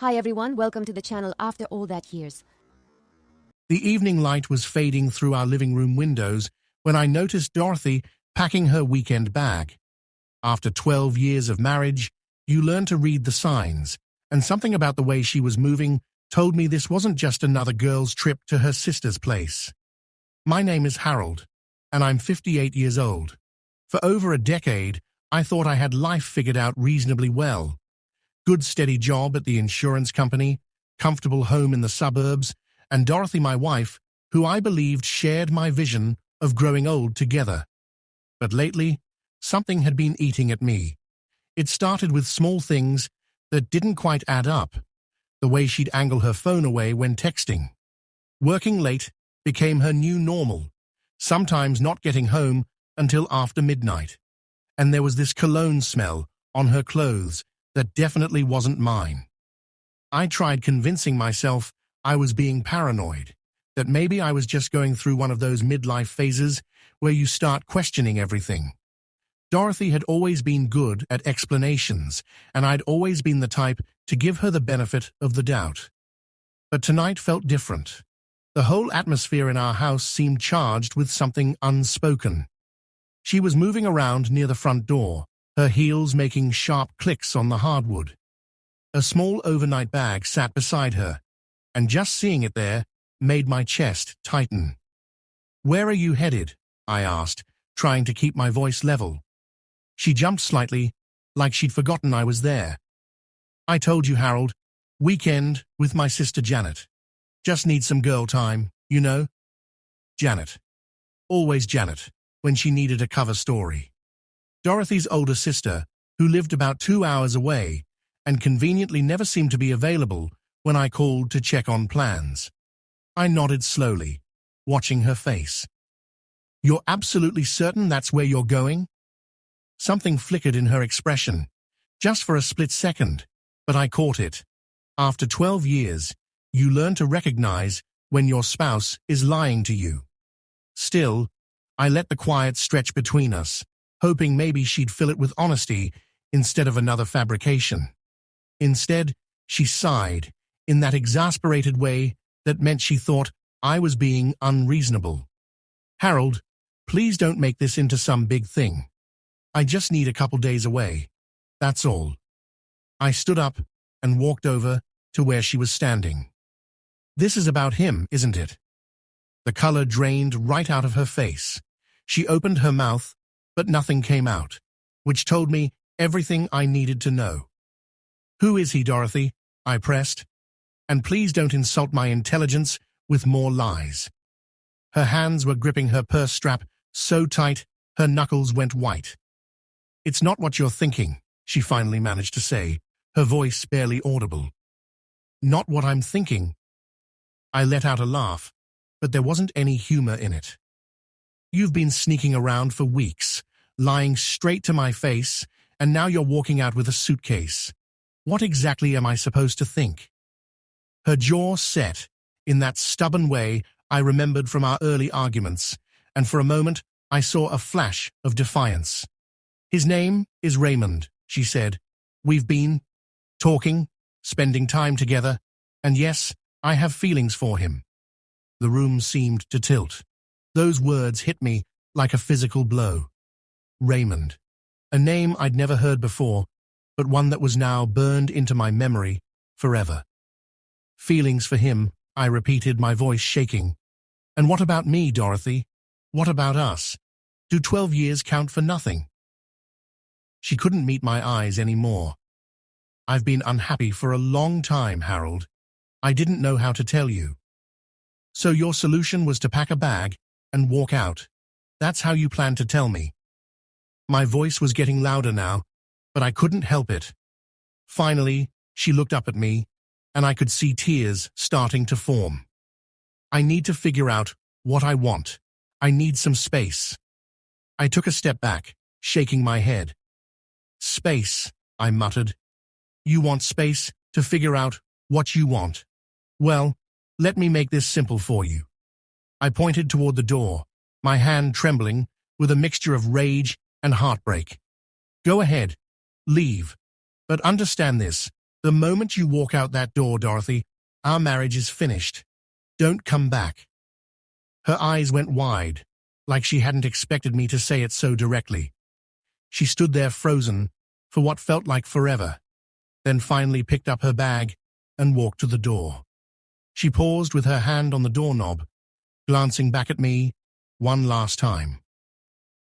Hi everyone, welcome to the channel After All That Years. The evening light was fading through our living room windows when I noticed Dorothy packing her weekend bag. After 12 years of marriage, you learn to read the signs, and something about the way she was moving told me this wasn't just another girl's trip to her sister's place. My name is Harold, and I'm 58 years old. For over a decade, I thought I had life figured out reasonably well. Good steady job at the insurance company, comfortable home in the suburbs, and Dorothy, my wife, who I believed shared my vision of growing old together. But lately, something had been eating at me. It started with small things that didn't quite add up. The way she'd angle her phone away when texting. Working late became her new normal, sometimes not getting home until after midnight. And there was this cologne smell on her clothes that definitely wasn't mine. I tried convincing myself I was being paranoid, that maybe I was just going through one of those midlife phases where you start questioning everything. Dorothy had always been good at explanations, and I'd always been the type to give her the benefit of the doubt. But tonight felt different. The whole atmosphere in our house seemed charged with something unspoken. She was moving around near the front door, her heels making sharp clicks on the hardwood. A small overnight bag sat beside her, and just seeing it there made my chest tighten. "Where are you headed?" I asked, trying to keep my voice level. She jumped slightly, like she'd forgotten I was there. "I told you, Harold. Weekend with my sister Janet. Just need some girl time, you know?" Janet. Always Janet, when she needed a cover story. Dorothy's older sister, who lived about 2 hours away, and conveniently never seemed to be available when I called to check on plans. I nodded slowly, watching her face. "You're absolutely certain that's where you're going?" Something flickered in her expression, just for a split second, but I caught it. After 12 years, you learn to recognize when your spouse is lying to you. Still, I let the quiet stretch between us, hoping maybe she'd fill it with honesty instead of another fabrication. Instead, she sighed, in that exasperated way that meant she thought I was being unreasonable. "Harold, please don't make this into some big thing. I just need a couple days away. That's all." I stood up and walked over to where she was standing. "This is about him, isn't it?" The color drained right out of her face. She opened her mouth, but nothing came out, which told me everything I needed to know. "Who is he, Dorothy?" I pressed. "And please don't insult my intelligence with more lies." Her hands were gripping her purse strap so tight her knuckles went white. "It's not what you're thinking," she finally managed to say, her voice barely audible. "Not what I'm thinking." I let out a laugh, but there wasn't any humor in it. "You've been sneaking around for weeks, lying straight to my face, and now you're walking out with a suitcase. What exactly am I supposed to think?" Her jaw set, in that stubborn way I remembered from our early arguments, and for a moment I saw a flash of defiance. "His name is Raymond," she said. "We've been talking, spending time together, and yes, I have feelings for him." The room seemed to tilt. Those words hit me like a physical blow. Raymond. A name I'd never heard before, but one that was now burned into my memory forever. "Feelings for him," I repeated, my voice shaking. "And what about me, Dorothy? What about us? Do 12 years count for nothing?" She couldn't meet my eyes anymore. "I've been unhappy for a long time, Harold. I didn't know how to tell you." "So your solution was to pack a bag and walk out. That's how you planned to tell me." My voice was getting louder now, but I couldn't help it. Finally, she looked up at me, and I could see tears starting to form. "I need to figure out what I want. I need some space." I took a step back, shaking my head. "Space," I muttered. "You want space to figure out what you want? Well, let me make this simple for you." I pointed toward the door, my hand trembling with a mixture of rage and heartbreak. "Go ahead. Leave. But understand this. "The moment you walk out that door, Dorothy, our marriage is finished. Don't come back." Her eyes went wide, like she hadn't expected me to say it so directly. She stood there frozen for what felt like forever, then finally picked up her bag and walked to the door. She paused with her hand on the doorknob, glancing back at me one last time.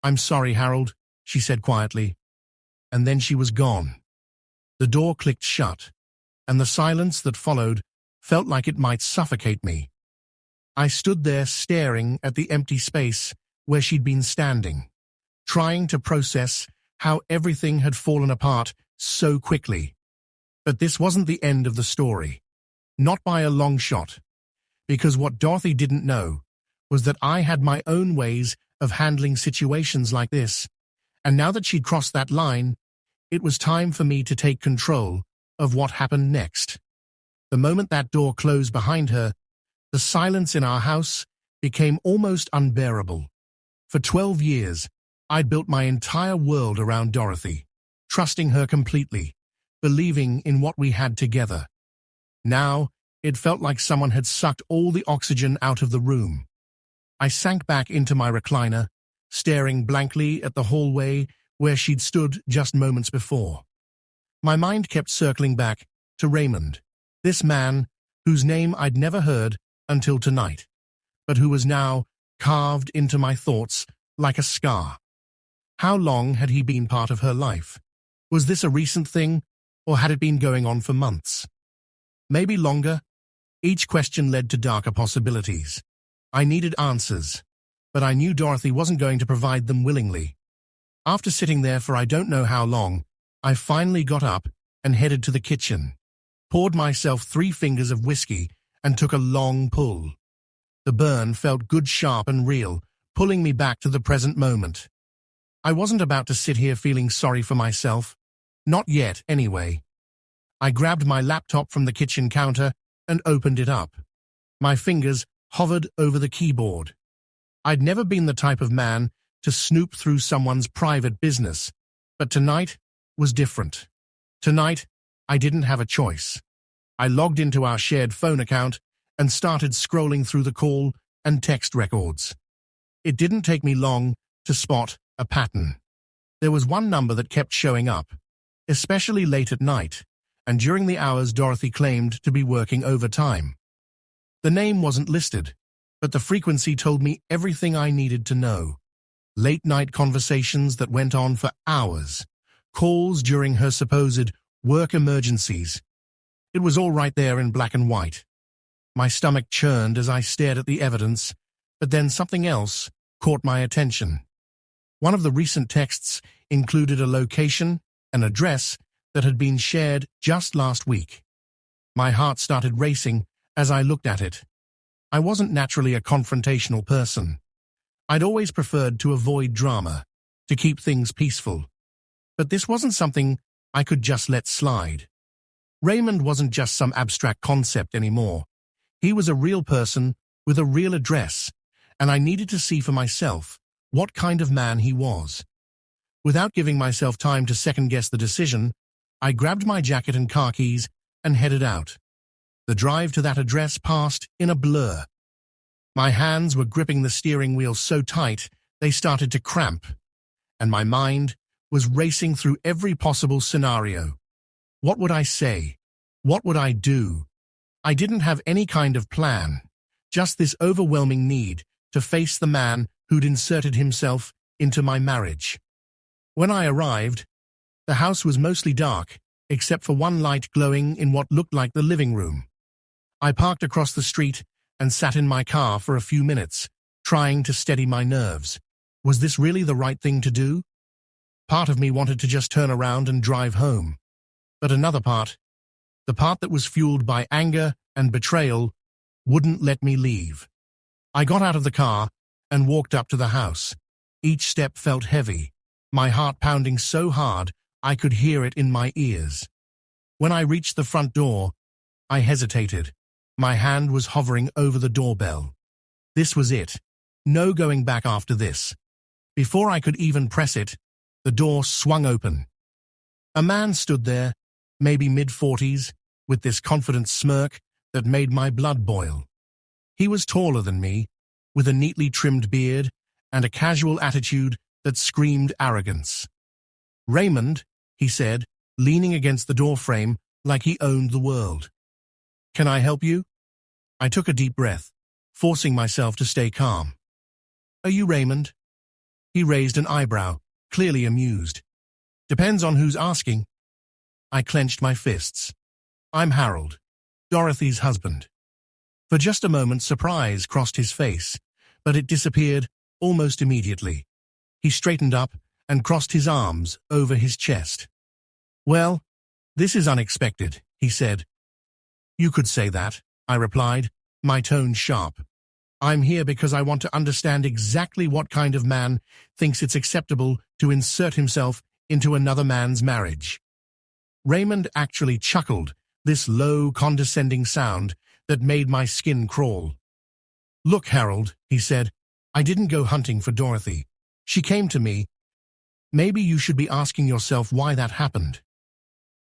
"I'm sorry, Harold," she said quietly, and then she was gone. The door clicked shut, and the silence that followed felt like it might suffocate me. I stood there staring at the empty space where she'd been standing, trying to process how everything had fallen apart so quickly. But this wasn't the end of the story. Not by a long shot. Because what Dorothy didn't know was that I had my own ways of handling situations like this, and now that she'd crossed that line, it was time for me to take control of what happened next. The moment that door closed behind her, the silence in our house became almost unbearable. For 12 years, I'd built my entire world around Dorothy, trusting her completely, believing in what we had together. Now, it felt like someone had sucked all the oxygen out of the room. I sank back into my recliner, staring blankly at the hallway where she'd stood just moments before. My mind kept circling back to Raymond, this man whose name I'd never heard until tonight, but who was now carved into my thoughts like a scar. How long had he been part of her life? Was this a recent thing, or had it been going on for months? Maybe longer? Each question led to darker possibilities. I needed answers, but I knew Dorothy wasn't going to provide them willingly. After sitting there for I don't know how long, I finally got up and headed to the kitchen, poured myself 3 fingers of whiskey, and took a long pull. The burn felt good, sharp and real, pulling me back to the present moment. I wasn't about to sit here feeling sorry for myself. Not yet, anyway. I grabbed my laptop from the kitchen counter and opened it up. My fingers hovered over the keyboard. I'd never been the type of man to snoop through someone's private business, but tonight was different. Tonight, I didn't have a choice. I logged into our shared phone account and started scrolling through the call and text records. It didn't take me long to spot a pattern. There was one number that kept showing up, especially late at night, and during the hours Dorothy claimed to be working overtime. The name wasn't listed, but the frequency told me everything I needed to know. Late-night conversations that went on for hours, calls during her supposed work emergencies. It was all right there in black and white. My stomach churned as I stared at the evidence, but then something else caught my attention. One of the recent texts included a location, an address that had been shared just last week. My heart started racing as I looked at it. I wasn't naturally a confrontational person. I'd always preferred to avoid drama, to keep things peaceful. But this wasn't something I could just let slide. Raymond wasn't just some abstract concept anymore. He was a real person with a real address, and I needed to see for myself what kind of man he was. Without giving myself time to second-guess the decision, I grabbed my jacket and car keys and headed out. The drive to that address passed in a blur. My hands were gripping the steering wheel so tight they started to cramp, and my mind was racing through every possible scenario. What would I say? What would I do? I didn't have any kind of plan, just this overwhelming need to face the man who'd inserted himself into my marriage. When I arrived, the house was mostly dark, except for one light glowing in what looked like the living room. I parked across the street and sat in my car for a few minutes, trying to steady my nerves. Was this really the right thing to do? Part of me wanted to just turn around and drive home. But another part, the part that was fueled by anger and betrayal, wouldn't let me leave. I got out of the car and walked up to the house. Each step felt heavy, my heart pounding so hard I could hear it in my ears. When I reached the front door, I hesitated. My hand was hovering over the doorbell. This was it. No going back after this. Before I could even press it, the door swung open. A man stood there, maybe mid-40s, with this confident smirk that made my blood boil. He was taller than me, with a neatly trimmed beard and a casual attitude that screamed arrogance. "Raymond," he said, leaning against the doorframe like he owned the world. "Can I help you?" I took a deep breath, forcing myself to stay calm. "Are you Raymond?" He raised an eyebrow, clearly amused. "Depends on who's asking." I clenched my fists. "I'm Harold, Dorothy's husband." For just a moment, surprise crossed his face, but it disappeared almost immediately. He straightened up and crossed his arms over his chest. "Well, this is unexpected," he said. "You could say that," I replied, my tone sharp. "I'm here because I want to understand exactly what kind of man thinks it's acceptable to insert himself into another man's marriage." Raymond actually chuckled, this low, condescending sound that made my skin crawl. "Look, Harold," he said, "I didn't go hunting for Dorothy. She came to me. Maybe you should be asking yourself why that happened."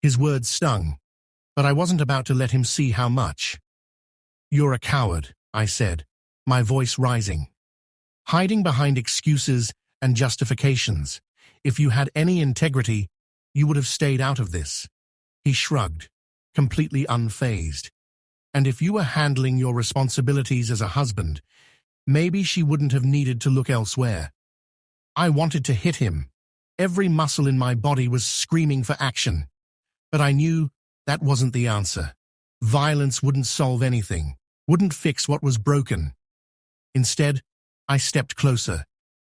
His words stung, but I wasn't about to let him see how much. "You're a coward," I said, my voice rising. "Hiding behind excuses and justifications. If you had any integrity, you would have stayed out of this." He shrugged, completely unfazed. "And if you were handling your responsibilities as a husband, maybe she wouldn't have needed to look elsewhere." I wanted to hit him. Every muscle in my body was screaming for action. But I knew that wasn't the answer. Violence wouldn't solve anything, wouldn't fix what was broken. Instead, I stepped closer,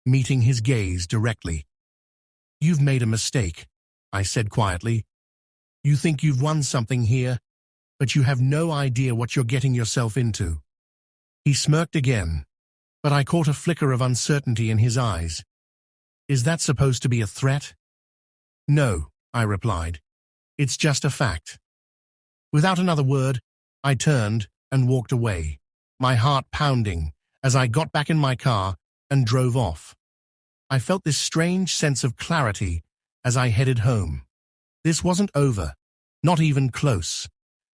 meeting his gaze directly. "You've made a mistake," I said quietly. "You think you've won something here, but you have no idea what you're getting yourself into." He smirked again, but I caught a flicker of uncertainty in his eyes. "Is that supposed to be a threat?" "No," I replied. "It's just a fact." Without another word, I turned and walked away, my heart pounding as I got back in my car and drove off. I felt this strange sense of clarity as I headed home. This wasn't over, not even close.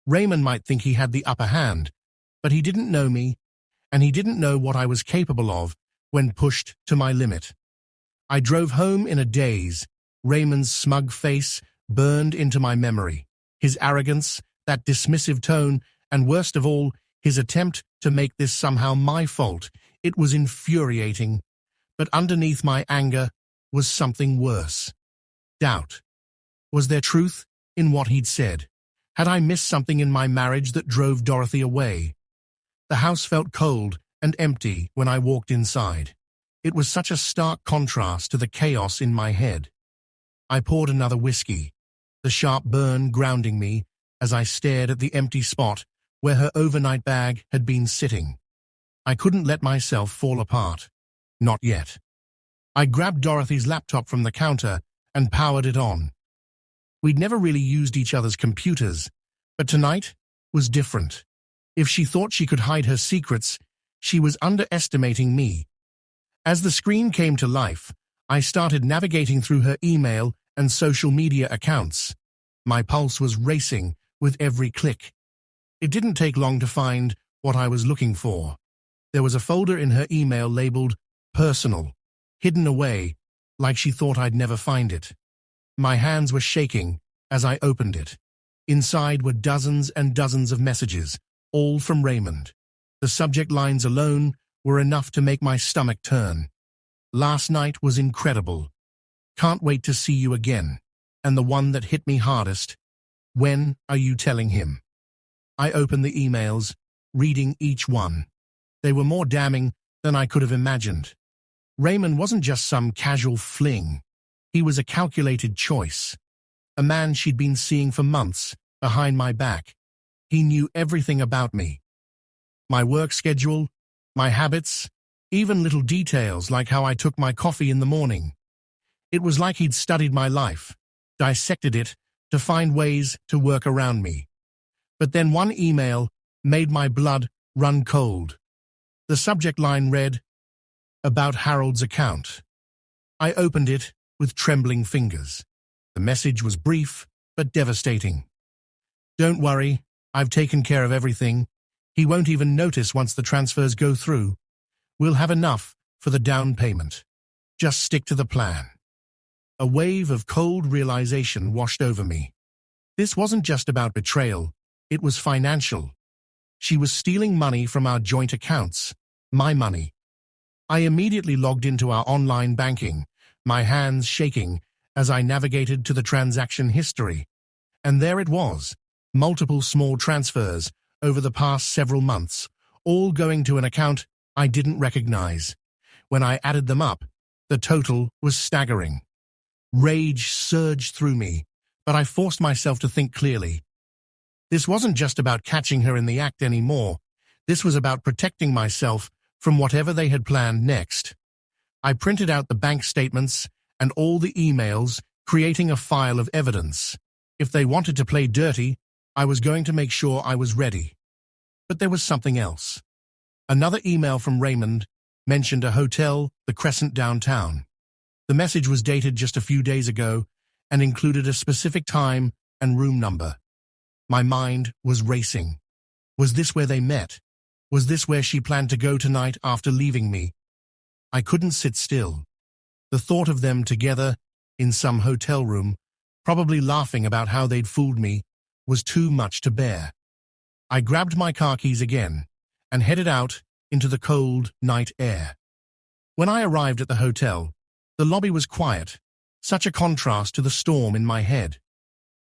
Raymond might think he had the upper hand, but he didn't know me, and he didn't know what I was capable of when pushed to my limit. I drove home in a daze. Raymond's smug face burned into my memory. His arrogance, that dismissive tone, and worst of all, his attempt to make this somehow my fault. It was infuriating. But underneath my anger was something worse. Doubt. Was there truth in what he'd said? Had I missed something in my marriage that drove Dorothy away? The house felt cold and empty when I walked inside. It was such a stark contrast to the chaos in my head. I poured another whiskey, the sharp burn grounding me as I stared at the empty spot where her overnight bag had been sitting. I couldn't let myself fall apart. Not yet. I grabbed Dorothy's laptop from the counter and powered it on. We'd never really used each other's computers, but tonight was different. If she thought she could hide her secrets, she was underestimating me. As the screen came to life, I started navigating through her email and social media accounts. My pulse was racing with every click. It didn't take long to find what I was looking for. There was a folder in her email labeled Personal, hidden away, like she thought I'd never find it. My hands were shaking as I opened it. Inside were dozens and dozens of messages, all from Raymond. The subject lines alone were enough to make my stomach turn. "Last night was incredible. Can't wait to see you again." And the one that hit me hardest, "When are you telling him?" I opened the emails, reading each one. They were more damning than I could have imagined. Raymond wasn't just some casual fling. He was a calculated choice. A man she'd been seeing for months, behind my back. He knew everything about me. My work schedule, my habits, even little details like how I took my coffee in the morning. It was like he'd studied my life, dissected it to find ways to work around me. But then one email made my blood run cold. The subject line read, "About Harold's account." I opened it with trembling fingers. The message was brief but devastating. "Don't worry, I've taken care of everything. He won't even notice once the transfers go through. We'll have enough for the down payment. Just stick to the plan." A wave of cold realization washed over me. This wasn't just about betrayal, it was financial. She was stealing money from our joint accounts, my money. I immediately logged into our online banking, my hands shaking as I navigated to the transaction history. And there it was, multiple small transfers over the past several months, all going to an account I didn't recognize. When I added them up, the total was staggering. Rage surged through me, but I forced myself to think clearly. This wasn't just about catching her in the act anymore. This was about protecting myself from whatever they had planned next. I printed out the bank statements and all the emails, creating a file of evidence. If they wanted to play dirty, I was going to make sure I was ready. But there was something else. Another email from Raymond mentioned a hotel, the Crescent downtown. The message was dated just a few days ago and included a specific time and room number. My mind was racing. Was this where they met? Was this where she planned to go tonight after leaving me? I couldn't sit still. The thought of them together in some hotel room, probably laughing about how they'd fooled me, was too much to bear. I grabbed my car keys again and headed out into the cold night air. When I arrived at the hotel, the lobby was quiet, such a contrast to the storm in my head.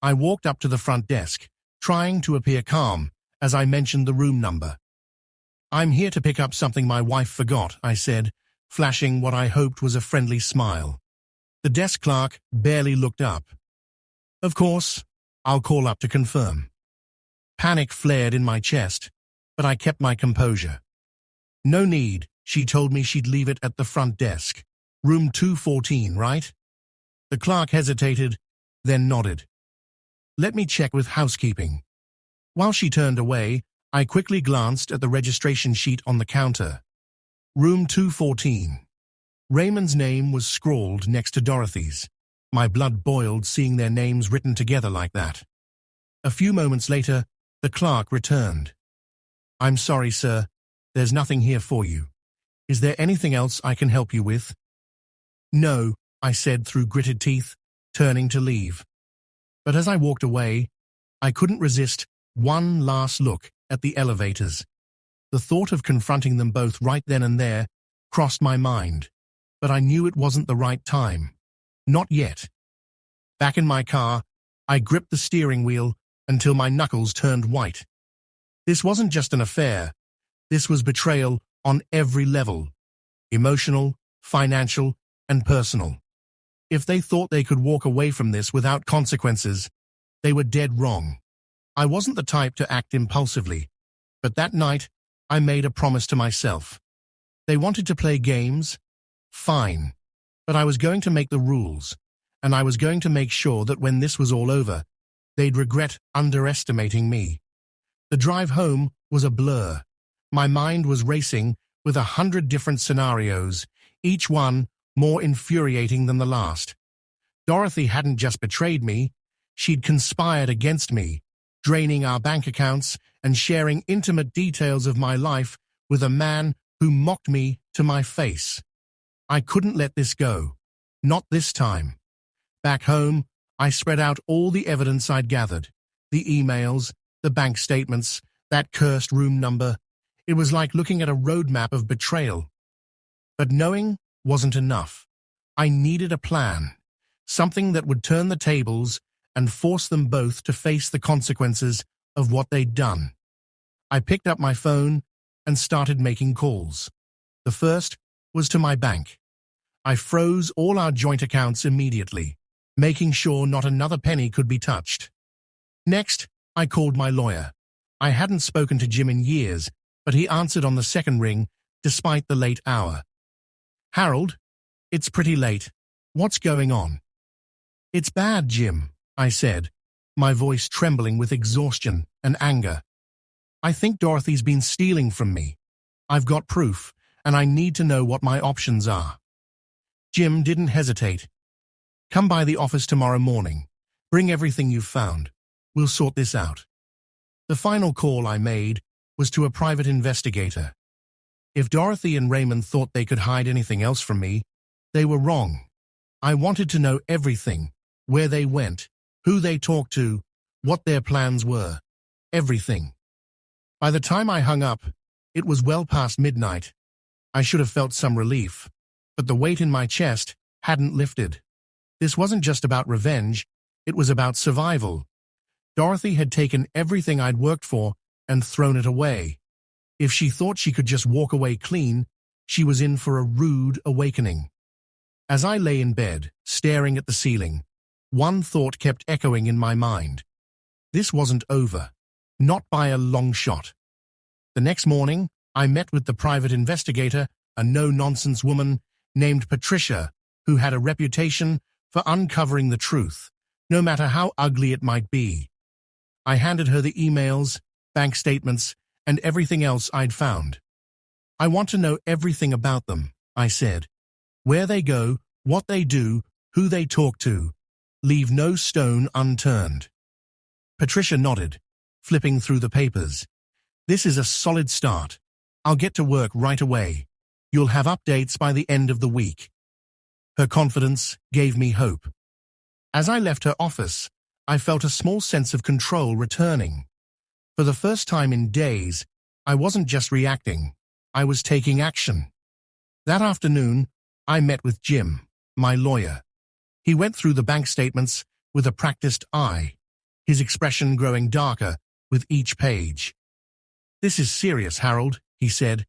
I walked up to the front desk, trying to appear calm as I mentioned the room number. "I'm here to pick up something my wife forgot," I said, flashing what I hoped was a friendly smile. The desk clerk barely looked up. "Of course, I'll call up to confirm." Panic flared in my chest, but I kept my composure. "No need," she told me she'd leave it at the front desk. "Room 214, right?" The clerk hesitated, then nodded. "Let me check with housekeeping." While she turned away, I quickly glanced at the registration sheet on the counter. Room 214. Raymond's name was scrawled next to Dorothy's. My blood boiled seeing their names written together like that. A few moments later, the clerk returned. "I'm sorry, sir. There's nothing here for you. Is there anything else I can help you with?" "No," I said through gritted teeth, turning to leave. But as I walked away, I couldn't resist one last look at the elevators. The thought of confronting them both right then and there crossed my mind, but I knew it wasn't the right time. Not yet. Back in my car, I gripped the steering wheel until my knuckles turned white. This wasn't just an affair. This was betrayal on every level. Emotional, financial, and personal. If they thought they could walk away from this without consequences, they were dead wrong. I wasn't the type to act impulsively, but that night I made a promise to myself. They wanted to play games? Fine. But I was going to make the rules, and I was going to make sure that when this was all over, they'd regret underestimating me. The drive home was a blur. My mind was racing with 100 different scenarios, each one more infuriating than the last. Dorothy hadn't just betrayed me, she'd conspired against me, draining our bank accounts and sharing intimate details of my life with a man who mocked me to my face. I couldn't let this go. Not this time. Back home, I spread out all the evidence I'd gathered. The emails, the bank statements, that cursed room number. It was like looking at a roadmap of betrayal. But knowing wasn't enough. I needed a plan, something that would turn the tables and force them both to face the consequences of what they'd done. I picked up my phone and started making calls. The first was to my bank. I froze all our joint accounts immediately, making sure not another penny could be touched. Next, I called my lawyer. I hadn't spoken to Jim in years, but he answered on the second ring despite the late hour. "Harold, it's pretty late. What's going on?" "It's bad, Jim," I said, my voice trembling with exhaustion and anger. "I think Dorothy's been stealing from me. I've got proof, and I need to know what my options are." Jim didn't hesitate. "Come by the office tomorrow morning. Bring everything you've found. We'll sort this out. The final call I made was to a private investigator. If Dorothy and Raymond thought they could hide anything else from me, they were wrong. I wanted to know everything, where they went, who they talked to, what their plans were, everything. By the time I hung up, it was well past midnight. I should have felt some relief, but the weight in my chest hadn't lifted. This wasn't just about revenge, it was about survival. Dorothy had taken everything I'd worked for and thrown it away. If she thought she could just walk away clean, she was in for a rude awakening. As I lay in bed, staring at the ceiling, one thought kept echoing in my mind. This wasn't over. Not by a long shot. The next morning, I met with the private investigator, a no-nonsense woman named Patricia, who had a reputation for uncovering the truth, no matter how ugly it might be. I handed her the emails, bank statements, and everything else I'd found. I want to know everything about them, I said. Where they go, what they do, who they talk to. Leave no stone unturned. Patricia nodded, flipping through the papers. This is a solid start. I'll get to work right away. You'll have updates by the end of the week. Her confidence gave me hope. As I left her office, I felt a small sense of control returning. For the first time in days, I wasn't just reacting, I was taking action. That afternoon, I met with Jim, my lawyer. He went through the bank statements with a practiced eye, his expression growing darker with each page. "This is serious, Harold," he said.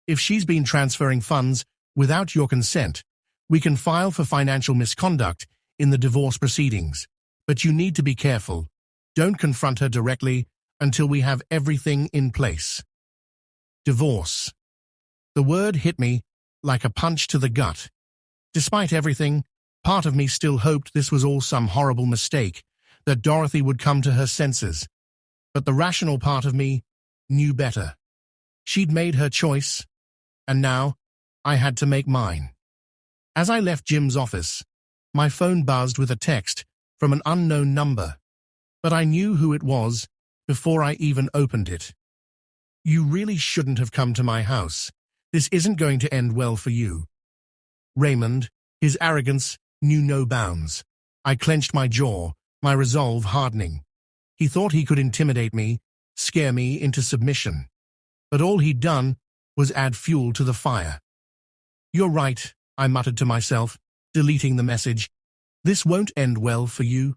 "If she's been transferring funds without your consent, we can file for financial misconduct in the divorce proceedings. But you need to be careful. Don't confront her directly until we have everything in place." Divorce. The word hit me like a punch to the gut. Despite everything, part of me still hoped this was all some horrible mistake, that Dorothy would come to her senses. But the rational part of me knew better. She'd made her choice, and now I had to make mine. As I left Jim's office, my phone buzzed with a text from an unknown number, but I knew who it was before I even opened it. "You really shouldn't have come to my house. This isn't going to end well for you." Raymond, his arrogance, knew no bounds. I clenched my jaw, my resolve hardening. He thought he could intimidate me, scare me into submission. But all he'd done was add fuel to the fire. "You're right," I muttered to myself, deleting the message. "This won't end well for you."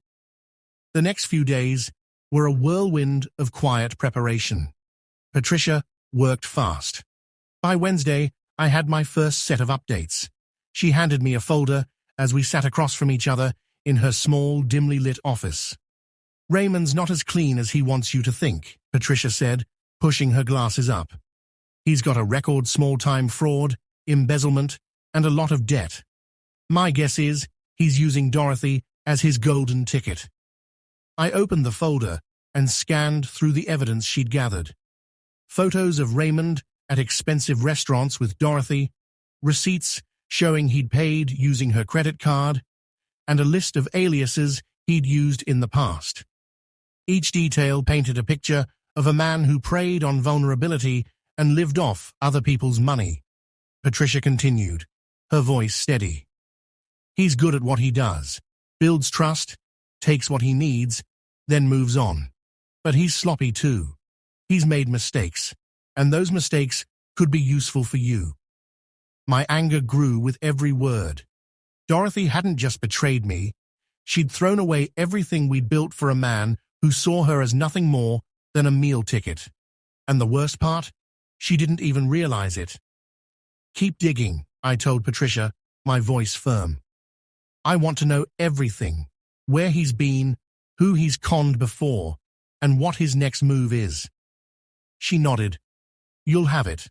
The next few days were a whirlwind of quiet preparation. Patricia worked fast. By Wednesday, I had my first set of updates. She handed me a folder as we sat across from each other in her small, dimly lit office. "Raymond's not as clean as he wants you to think," Patricia said, pushing her glasses up. "He's got a record small-time fraud, embezzlement, and a lot of debt. My guess is he's using Dorothy as his golden ticket." I opened the folder and scanned through the evidence she'd gathered. Photos of Raymond at expensive restaurants with Dorothy, receipts showing he'd paid using her credit card, and a list of aliases he'd used in the past. Each detail painted a picture of a man who preyed on vulnerability and lived off other people's money. Patricia continued, her voice steady. "He's good at what he does, builds trust, takes what he needs, then moves on. But he's sloppy too. He's made mistakes, and those mistakes could be useful for you." My anger grew with every word. Dorothy hadn't just betrayed me. She'd thrown away everything we'd built for a man who saw her as nothing more than a meal ticket. And the worst part? She didn't even realize it. "Keep digging," I told Patricia, my voice firm. "I want to know everything. Where he's been, who he's conned before, and what his next move is." She nodded. "You'll have it."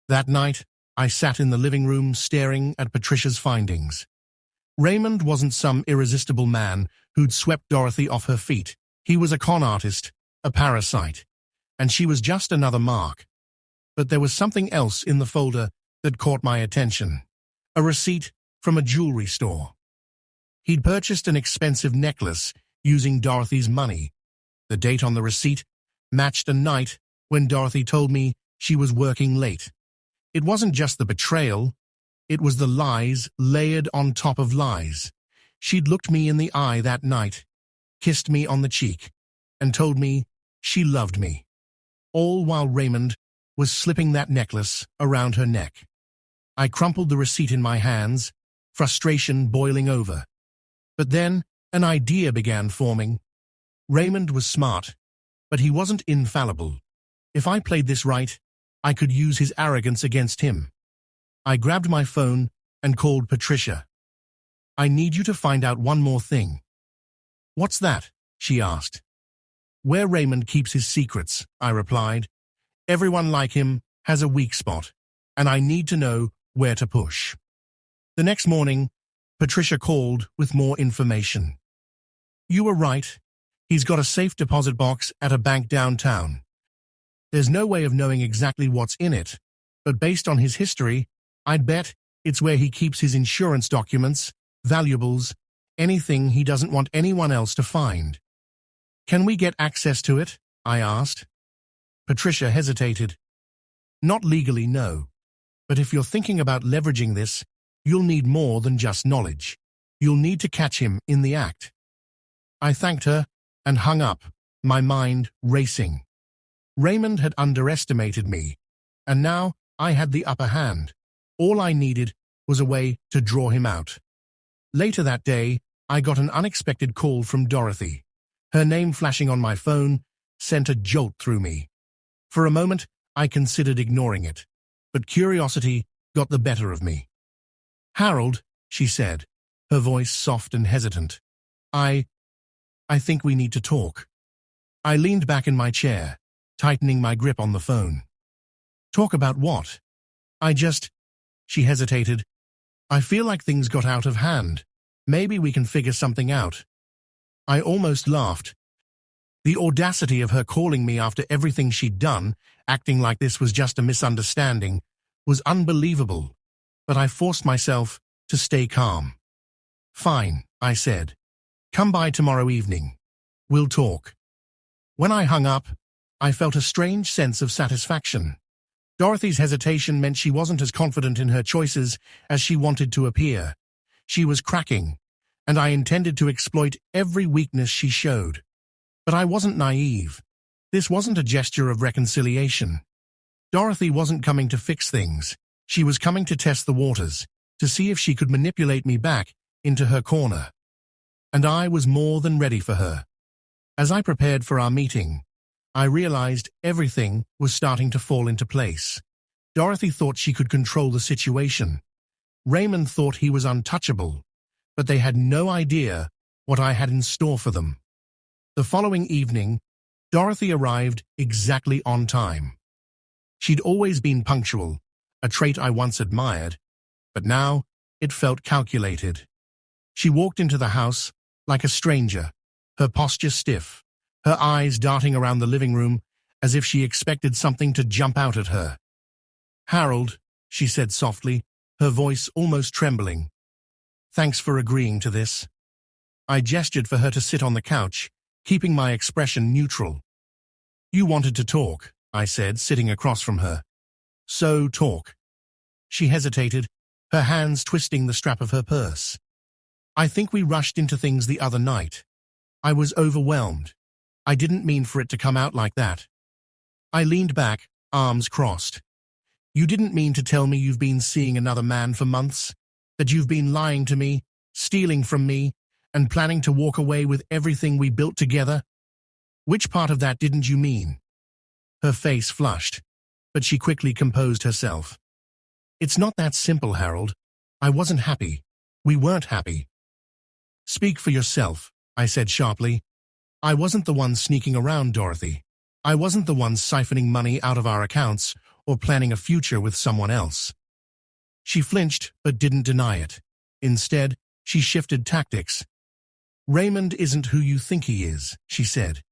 That night, I sat in the living room staring at Patricia's findings. Raymond wasn't some irresistible man who'd swept Dorothy off her feet. He was a con artist, a parasite, and she was just another mark. But there was something else in the folder that caught my attention. A receipt from a jewelry store. He'd purchased an expensive necklace using Dorothy's money. The date on the receipt matched a night when Dorothy told me she was working late. It wasn't just the betrayal, it was the lies layered on top of lies. She'd looked me in the eye that night, kissed me on the cheek, and told me she loved me, all while Raymond was slipping that necklace around her neck. I crumpled the receipt in my hands, frustration boiling over. But then an idea began forming. Raymond was smart, but he wasn't infallible. If I played this right, I could use his arrogance against him. I grabbed my phone and called Patricia. "I need you to find out one more thing." "What's that?" she asked. "Where Raymond keeps his secrets," I replied. "Everyone like him has a weak spot, and I need to know where to push." The next morning, Patricia called with more information. "You were right. He's got a safe deposit box at a bank downtown. There's no way of knowing exactly what's in it, but based on his history, I'd bet it's where he keeps his insurance documents, valuables, anything he doesn't want anyone else to find." "Can we get access to it?" I asked. Patricia hesitated. "Not legally, no. But if you're thinking about leveraging this, you'll need more than just knowledge. You'll need to catch him in the act." I thanked her and hung up, my mind racing. Raymond had underestimated me, and now I had the upper hand. All I needed was a way to draw him out. Later that day, I got an unexpected call from Dorothy. Her name flashing on my phone sent a jolt through me. For a moment, I considered ignoring it, but curiosity got the better of me. "Harold," she said, her voice soft and hesitant. I think we need to talk." I leaned back in my chair, tightening my grip on the phone. "Talk about what?" She hesitated. "I feel like things got out of hand. Maybe we can figure something out." I almost laughed. The audacity of her calling me after everything she'd done, acting like this was just a misunderstanding, was unbelievable, but I forced myself to stay calm. "Fine," I said. "Come by tomorrow evening. We'll talk." When I hung up, I felt a strange sense of satisfaction. Dorothy's hesitation meant she wasn't as confident in her choices as she wanted to appear. She was cracking, and I intended to exploit every weakness she showed. But I wasn't naive. This wasn't a gesture of reconciliation. Dorothy wasn't coming to fix things. She was coming to test the waters, to see if she could manipulate me back into her corner. And I was more than ready for her. As I prepared for our meeting, I realized everything was starting to fall into place. Dorothy thought she could control the situation. Raymond thought he was untouchable, but they had no idea what I had in store for them. The following evening, Dorothy arrived exactly on time. She'd always been punctual, a trait I once admired, but now it felt calculated. She walked into the house like a stranger, her posture stiff, her eyes darting around the living room as if she expected something to jump out at her. "Harold," she said softly, her voice almost trembling. "Thanks for agreeing to this." I gestured for her to sit on the couch, keeping my expression neutral. "You wanted to talk," I said, sitting across from her. "So talk." She hesitated, her hands twisting the strap of her purse. "I think we rushed into things the other night. I was overwhelmed. I didn't mean for it to come out like that." I leaned back, arms crossed. "You didn't mean to tell me you've been seeing another man for months? That you've been lying to me, stealing from me, and planning to walk away with everything we built together? Which part of that didn't you mean?" Her face flushed, but she quickly composed herself. "It's not that simple, Harold. I wasn't happy. We weren't happy." "Speak for yourself," I said sharply. "I wasn't the one sneaking around, Dorothy. I wasn't the one siphoning money out of our accounts or planning a future with someone else." She flinched but didn't deny it. Instead, she shifted tactics. "Raymond isn't who you think he is," she said.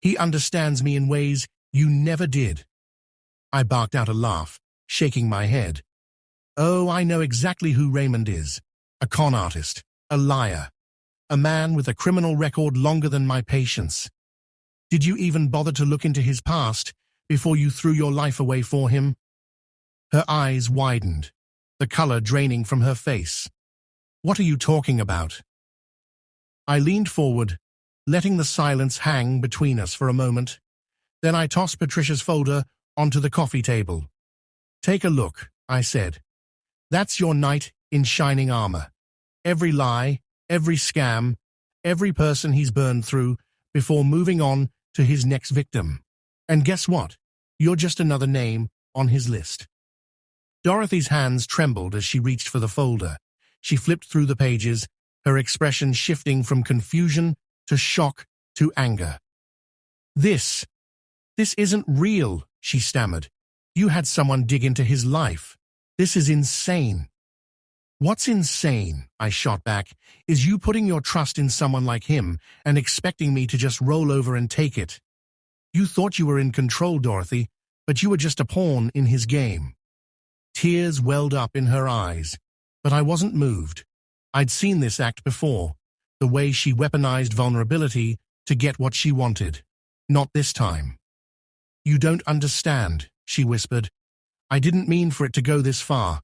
"He understands me in ways you never did." I barked out a laugh, shaking my head. "Oh, I know exactly who Raymond is. A con artist, a liar. a man with a criminal record longer than my patience. Did you even bother to look into his past before you threw your life away for him?" Her eyes widened, the color draining from her face. "What are you talking about?" I leaned forward, letting the silence hang between us for a moment. Then I tossed Patricia's folder onto the coffee table. "Take a look," I said. "That's your knight in shining armor. Every lie, every scam, every person he's burned through before moving on to his next victim. And guess what? You're just another name on his list." Dorothy's hands trembled as she reached for the folder. She flipped through the pages, her expression shifting from confusion to shock to anger. This isn't real," she stammered. "You had someone dig into his life. This is insane." "What's insane," I shot back, "is you putting your trust in someone like him and expecting me to just roll over and take it. You thought you were in control, Dorothy, but you were just a pawn in his game." Tears welled up in her eyes, but I wasn't moved. I'd seen this act before, the way she weaponized vulnerability to get what she wanted. Not this time. "You don't understand," she whispered. "I didn't mean for it to go this far.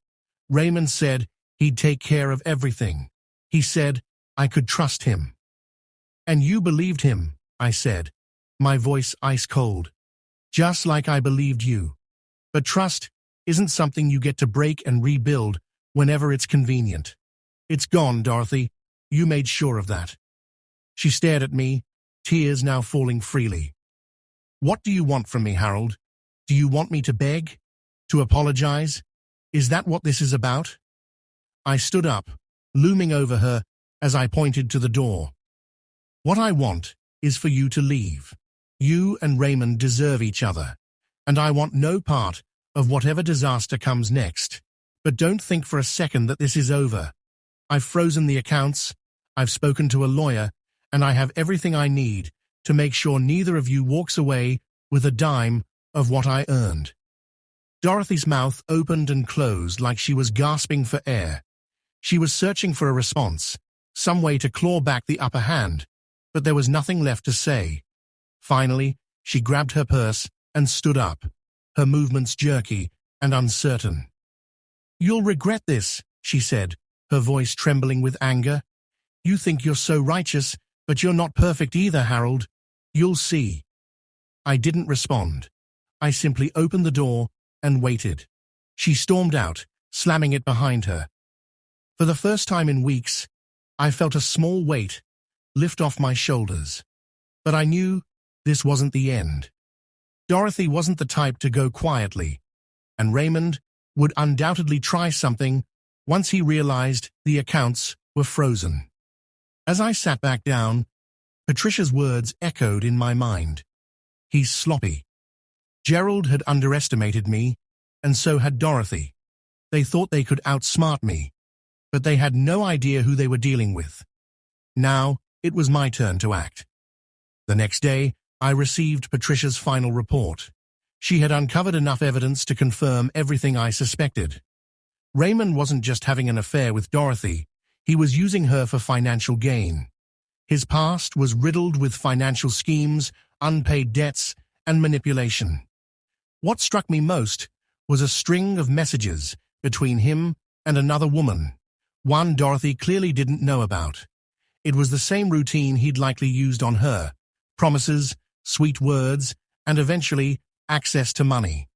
Raymond said he'd take care of everything. He said I could trust him." "And you believed him," I said, my voice ice cold. "Just like I believed you. But trust isn't something you get to break and rebuild whenever it's convenient. It's gone, Dorothy. You made sure of that." She stared at me, tears now falling freely. "What do you want from me, Harold? Do you want me to beg? To apologize? Is that what this is about?" I stood up, looming over her as I pointed to the door. "What I want is for you to leave. You and Raymond deserve each other, and I want no part of whatever disaster comes next. But don't think for a second that this is over. I've frozen the accounts, I've spoken to a lawyer, and I have everything I need to make sure neither of you walks away with a dime of what I earned." Dorothy's mouth opened and closed like she was gasping for air. She was searching for a response, some way to claw back the upper hand, but there was nothing left to say. Finally, she grabbed her purse and stood up, her movements jerky and uncertain. "You'll regret this," she said, her voice trembling with anger. "You think you're so righteous, but you're not perfect either, Harold. You'll see." I didn't respond. I simply opened the door and waited. She stormed out, slamming it behind her. For the first time in weeks, I felt a small weight lift off my shoulders. But I knew this wasn't the end. Dorothy wasn't the type to go quietly, and Raymond would undoubtedly try something once he realized the accounts were frozen. As I sat back down, Patricia's words echoed in my mind. "He's sloppy." Gerald had underestimated me, and so had Dorothy. They thought they could outsmart me, but they had no idea who they were dealing with. Now, it was my turn to act. The next day, I received Patricia's final report. She had uncovered enough evidence to confirm everything I suspected. Raymond wasn't just having an affair with Dorothy, he was using her for financial gain. His past was riddled with financial schemes, unpaid debts, and manipulation. What struck me most was a string of messages between him and another woman, one Dorothy clearly didn't know about. It was the same routine he'd likely used on her: promises, sweet words, and eventually access to money.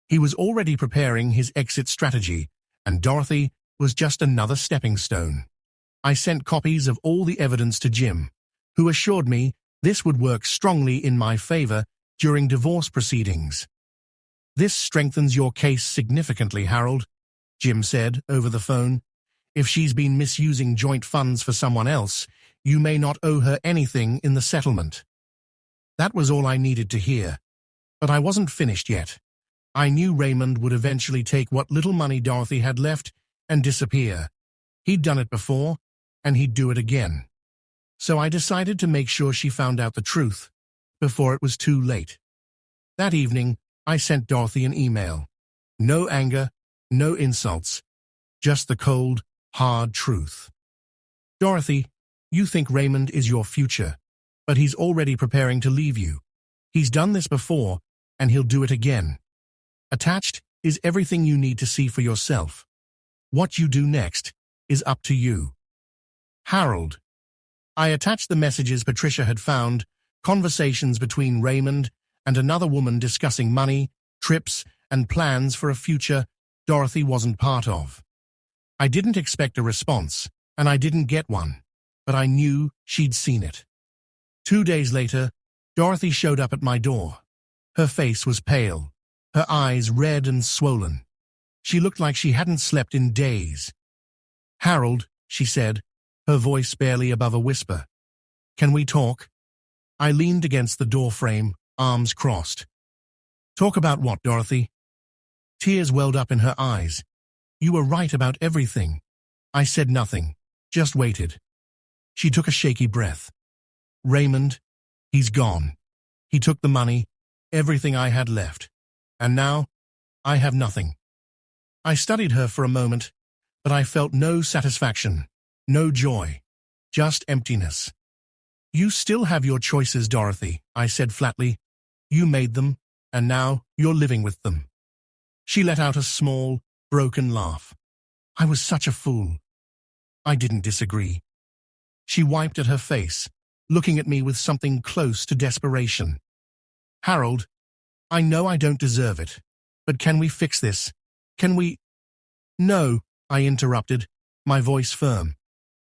He was already preparing his exit strategy, and Dorothy was just another stepping stone. I sent copies of all the evidence to Jim, who assured me this would work strongly in my favor during divorce proceedings. "This strengthens your case significantly, Harold," Jim said over the phone. "If she's been misusing joint funds for someone else, you may not owe her anything in the settlement." That was all I needed to hear. But I wasn't finished yet. I knew Raymond would eventually take what little money Dorothy had left and disappear. He'd done it before, and he'd do it again. So I decided to make sure she found out the truth before it was too late. That evening, I sent Dorothy an email. No anger, no insults, just the cold, hard truth. "Dorothy, You think Raymond is your future, but he's already preparing to leave you. He's done this before, and he'll do it again. Attached is everything you need to see for yourself. What you do next is up to you. Harold. I attached the messages Patricia had found, conversations between Raymond and another woman discussing money, trips, and plans for a future Dorothy wasn't part of. I didn't expect a response, and I didn't get one, but I knew she'd seen it. 2 days later, Dorothy showed up at my door. Her face was pale, her eyes red and swollen. She looked like she hadn't slept in days. "Harold," she said, her voice barely above a whisper. "Can we talk?" I leaned against the door frame, arms crossed. "Talk about what, Dorothy?" Tears welled up in her eyes. "You were right about everything." I said nothing, just waited. She took a shaky breath. "Raymond, he's gone. He took the money, everything I had left. And now, I have nothing." I studied her for a moment, but I felt no satisfaction, no joy, just emptiness. "You still have your choices, Dorothy," I said flatly. "You made them, and now you're living with them." She let out a small, broken laugh. "I was such a fool." I didn't disagree. She wiped at her face, looking at me with something close to desperation. "Harold, I know I don't deserve it, but can we fix this? Can we—" "No," I interrupted, my voice firm.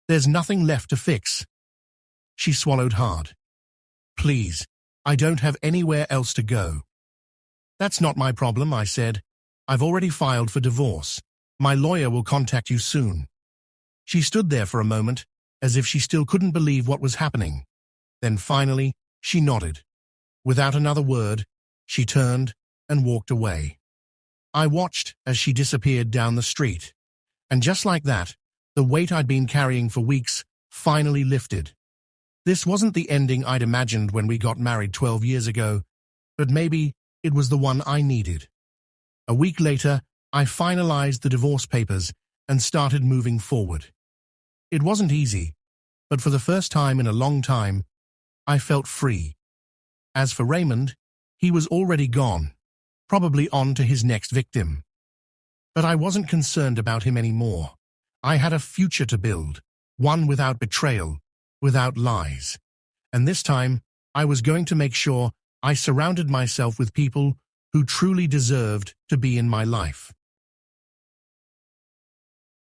"There's nothing left to fix." She swallowed hard. "Please, I don't have anywhere else to go." "That's not my problem," I said. "I've already filed for divorce. My lawyer will contact you soon." She stood there for a moment, as if she still couldn't believe what was happening. Then finally, she nodded. Without another word, she turned and walked away. I watched as she disappeared down the street. And just like that, the weight I'd been carrying for weeks finally lifted. This wasn't the ending I'd imagined when we got married 12 years ago, but maybe it was the one I needed. A week later, I finalized the divorce papers and started moving forward. It wasn't easy, but for the first time in a long time, I felt free. As for Raymond, he was already gone, probably on to his next victim. But I wasn't concerned about him anymore. I had a future to build, one without betrayal, without lies. And this time, I was going to make sure I surrounded myself with people who truly deserved to be in my life.